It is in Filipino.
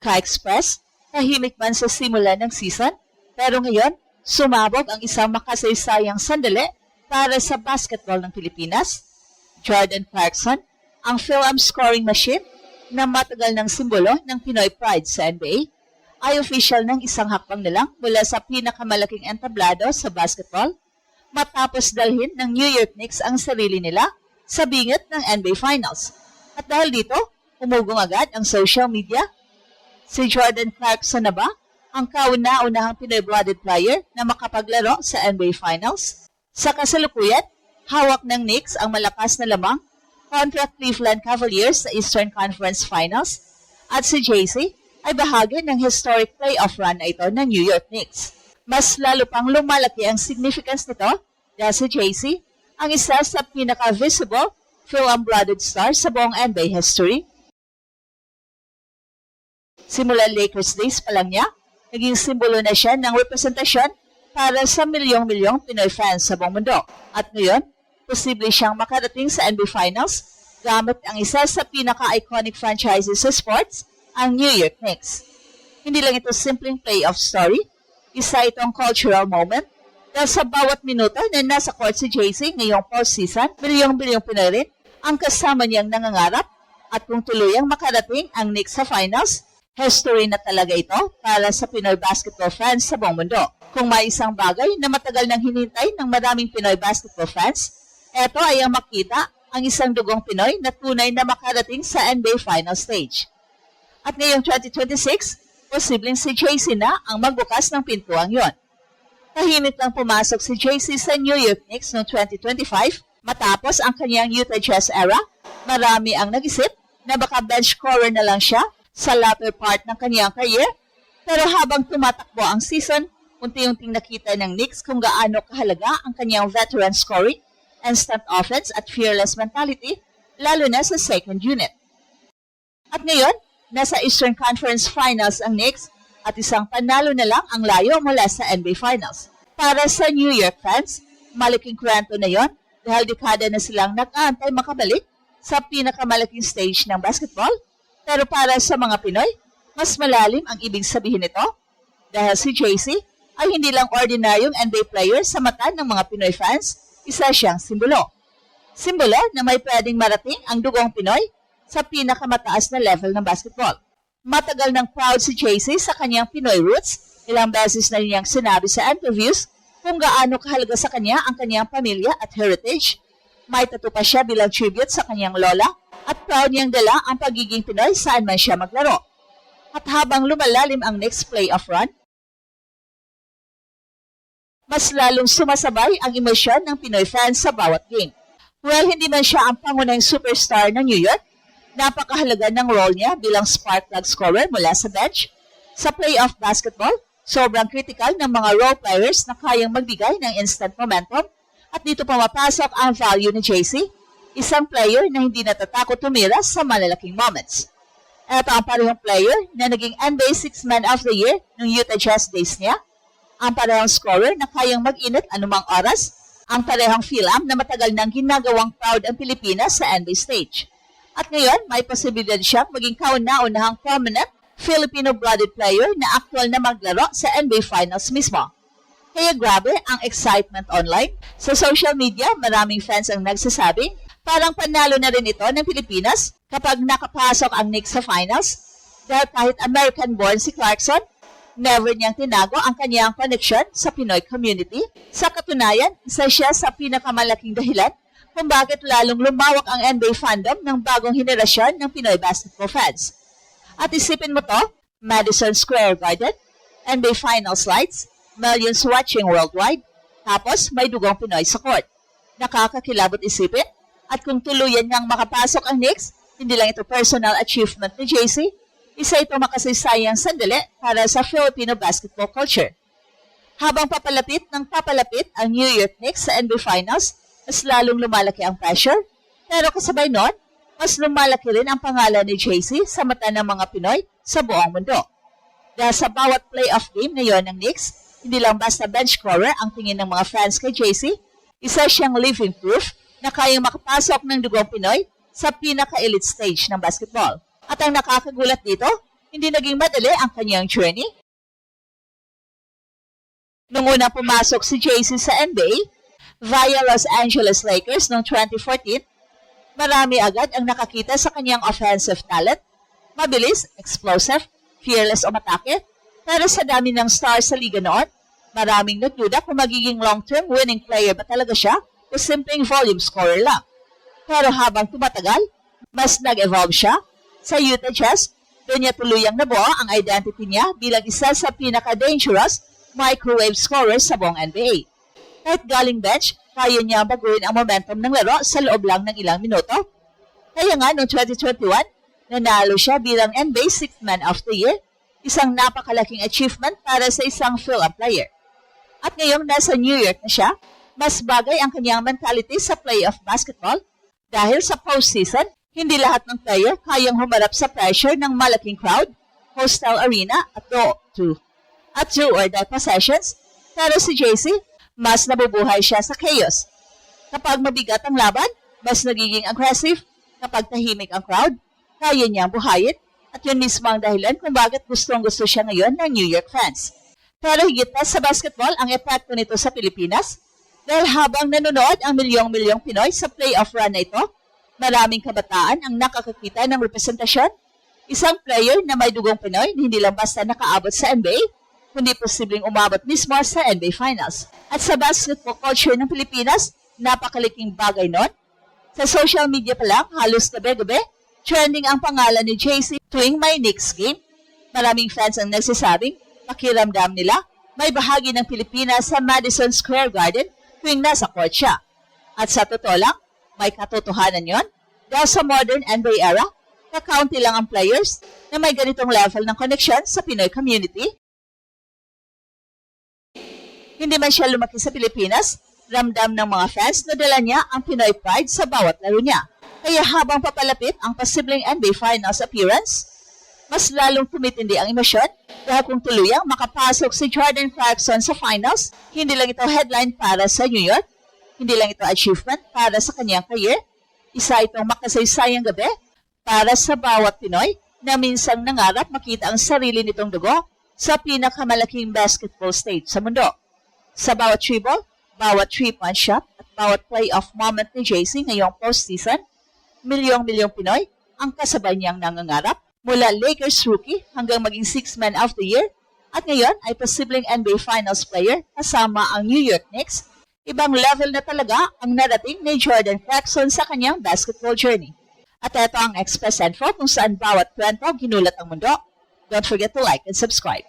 Ka-express, tahimik man sa simula ng season, pero ngayon, sumabog ang isang makasaysayang sandali para sa basketball ng Pilipinas. Jordan Clarkson, ang film scoring machine na matagal ng simbolo ng Pinoy pride sa NBA, ay official ng isang hakbang na lang mula sa pinakamalaking entablado sa basketball matapos dalhin ng New York Knicks ang sarili nila sa bingit ng NBA Finals. At dahil dito, umugong agad ang social media. Si Jordan Clarkson na ba ang kauna-unahang Pinoy-blooded player na makapaglaro sa NBA Finals? Sa kasalukuyan, hawak ng Knicks ang malakas na lamang kontra Cleveland Cavaliers sa Eastern Conference Finals at si JC ay bahagi ng historic playoff run na ito ng New York Knicks. Mas lalo pang lumalaki ang significance nito dahil si JC ang isa sa pinaka-visible film-blooded star sa buong NBA history. Simula Lakers days pa lang niya, naging simbolo na siya ng representasyon para sa milyong-milyong Pinoy fans sa buong mundo. At ngayon, posible siyang makarating sa NBA Finals gamit ang isa sa pinaka-iconic franchises sa sports, ang New York Knicks. Hindi lang ito simpleng playoff story, isa itong cultural moment dahil sa bawat minuto na nasa court si JC ngayong postseason, milyong-milyong Pinoy rin ang kasama niyang nangangarap at kung tuluyang makarating ang Knicks sa Finals, history na talaga ito para sa Pinoy basketball fans sa buong mundo. Kung may isang bagay na matagal nang hinintay ng maraming Pinoy basketball fans, ito ay ang makita ang isang dugong Pinoy na tunay na makarating sa NBA final stage. At ngayong 2026, posibleng si JC na ang magbukas ng pintuang yon. Tahimik lang pumasok si JC sa New York Knicks noong 2025 matapos ang kanyang Utah Jazz era. Marami ang nag-isip na baka bench scorer na lang siya sa latter part ng kanyang career, pero habang tumatakbo ang season, unti-unting nakita ng Knicks kung gaano kahalaga ang kanyang veteran scoring, instant offense at fearless mentality, lalo na sa second unit. At ngayon, nasa Eastern Conference Finals ang Knicks at isang panalo na lang ang layo mula sa NBA Finals. Para sa New York fans, malaking kwento na yon dahil dekada na silang nag-aantay makabalik sa pinakamalaking stage ng basketball. Pero para sa mga Pinoy, mas malalim ang ibig sabihin nito dahil si JC ay hindi lang ordinaryong NBA player sa mata ng mga Pinoy fans, isa siyang simbolo. Simbolo na may pwedeng marating ang dugong Pinoy sa pinakamataas na level ng basketball. Matagal nang proud si JC sa kanyang Pinoy roots, ilang beses na niyang sinabi sa interviews kung gaano kahalaga sa kanya ang kanyang pamilya at heritage. May tattoo pa siya bilang tribute sa kanyang lola at proud niyang dala ang pagiging Pinoy saan man siya maglaro. At habang lumalalim ang next playoff run, mas lalong sumasabay ang emosyon ng Pinoy fans sa bawat game. Well, hindi man siya ang pangunahing superstar ng New York, napakahalaga ng role niya bilang spark plug scorer mula sa bench. Sa playoff basketball, sobrang critical ng mga role players na kayang magbigay ng instant momentum at dito pumapasok ang value ni JC, isang player na hindi natatakot tumira sa malalaking moments. Ito ang parehong player na naging NBA Sixth Man of the Year ng Utah Jazz days niya, ang parehong scorer na kayang mag-init anumang oras, ang parehong film na matagal nang ginagawang proud ang Pilipinas sa NBA stage. At ngayon, may posibilidad siyang maging kauna-unahang prominent Filipino-blooded player na aktual na maglaro sa NBA Finals mismo. Kaya grabe ang excitement online. Sa social media, maraming fans ang nagsasabing parang panalo na rin ito ng Pilipinas kapag nakapasok ang Knicks sa finals dahil kahit American-born si Clarkson, never niyang tinago ang kanyang connection sa Pinoy community. Sa katunayan, isa siya sa pinakamalaking dahilan kung bakit lalong lumawak ang NBA fandom ng bagong henerasyon ng Pinoy basketball fans. At isipin mo to, Madison Square Garden, NBA Finals lights, millions watching worldwide, tapos may dugong Pinoy sa court. Nakakakilabot isipin. At kung tuluyan niyang makapasok ang Knicks, hindi lang ito personal achievement ni JC, isa ito makasaysayang sandali para sa Filipino basketball culture. Habang papalapit ng papalapit ang New York Knicks sa NBA Finals, mas lalong lumalaki ang pressure, pero kasabay nun, mas lumalaki rin ang pangalan ni JC sa mata ng mga Pinoy sa buong mundo. Dahil sa bawat playoff game na yon ng Knicks, hindi lang basta bench scorer ang tingin ng mga fans kay JC, isa siyang living proof na kayang makapasok ng dugong Pinoy sa pinaka-elite stage ng basketball. At ang nakakagulat dito, hindi naging madali ang kanyang journey. Nung unang pumasok si JC sa NBA via Los Angeles Lakers noong 2014, marami agad ang nakakita sa kanyang offensive talent. Mabilis, explosive, fearless umatake. Pero sa dami ng stars sa liga noon, maraming nagduda kung magiging long-term winning player ba talaga siya o simpleng volume scorer lang. Pero habang tumatagal, mas nag-evolve siya. Sa Utah Jazz, doon niya tuluyang nabuo ang identity niya bilang isa sa pinaka-dangerous microwave scorer sa buong NBA. Kahit galing bench, kaya niya baguhin ang momentum ng laro sa loob lang ng ilang minuto. Kaya nga noong 2021, nanalo siya bilang NBA Sixth Man of the Year, isang napakalaking achievement para sa isang fill-up player. At ngayong nasa New York na siya, mas bagay ang kanyang mentality sa playoff basketball dahil sa postseason, hindi lahat ng player kayang humarap sa pressure ng malaking crowd, hostile arena at do or die possessions. Pero si JC, mas nabubuhay siya sa chaos. Kapag mabigat ang laban, mas nagiging aggressive. Kapag tahimik ang crowd, kaya niyang buhayin. At yun mismo ang dahilan kung bakit gustong-gusto siya ngayon ng New York fans. Pero higit pa sa basketball ang epekto nito sa Pilipinas. Dahil habang nanonood ang milyong-milyong Pinoy sa playoff run na ito, maraming kabataan ang nakakakita ng representasyon. Isang player na may dugong Pinoy na hindi lang basta nakaabot sa NBA, kundi posibleng umabot mismo sa NBA Finals. At sa basketball culture ng Pilipinas, napakaliking bagay nun. Sa social media pa lang, halos gabi-gabi, trending ang pangalan ni JC tuwing may Knicks game. Maraming fans ang nagsasabing, pakiramdam nila, may bahagi ng Pilipinas sa Madison Square Garden tuwing nasa court siya. At sa totoo lang, may katotohanan yon. Dahil sa modern NBA era, kakaunti lang ang players na may ganitong level ng connection sa Pinoy community. Hindi man siya lumaki sa Pilipinas, ramdam ng mga fans na dala niya ang Pinoy pride sa bawat laro niya. Kaya habang papalapit ang posibleng NBA Finals appearance, mas lalong tumitindi ang emosyon dahil kung tuluyang makapasok si Jordan Clarkson sa Finals, hindi lang ito headline para sa New York, hindi lang ito achievement para sa kanyang career, isa itong makasaysayang gabi para sa bawat Pinoy na minsang nangarap makita ang sarili nitong dugo sa pinakamalaking basketball stage sa mundo. Sa bawat dribble, bawat three-point shot at bawat playoff moment ni JC ngayong postseason, milyong-milyong Pinoy ang kasabay niyang nangangarap mula Lakers rookie hanggang maging Sixth Man of the Year at ngayon ay posibleng NBA Finals player kasama ang New York Knicks. Ibang level na talaga ang narating ni Jordan Clarkson sa kanyang basketball journey. At ito ang Express Info kung saan bawat kwento ginulat ang mundo. Don't forget to like and subscribe.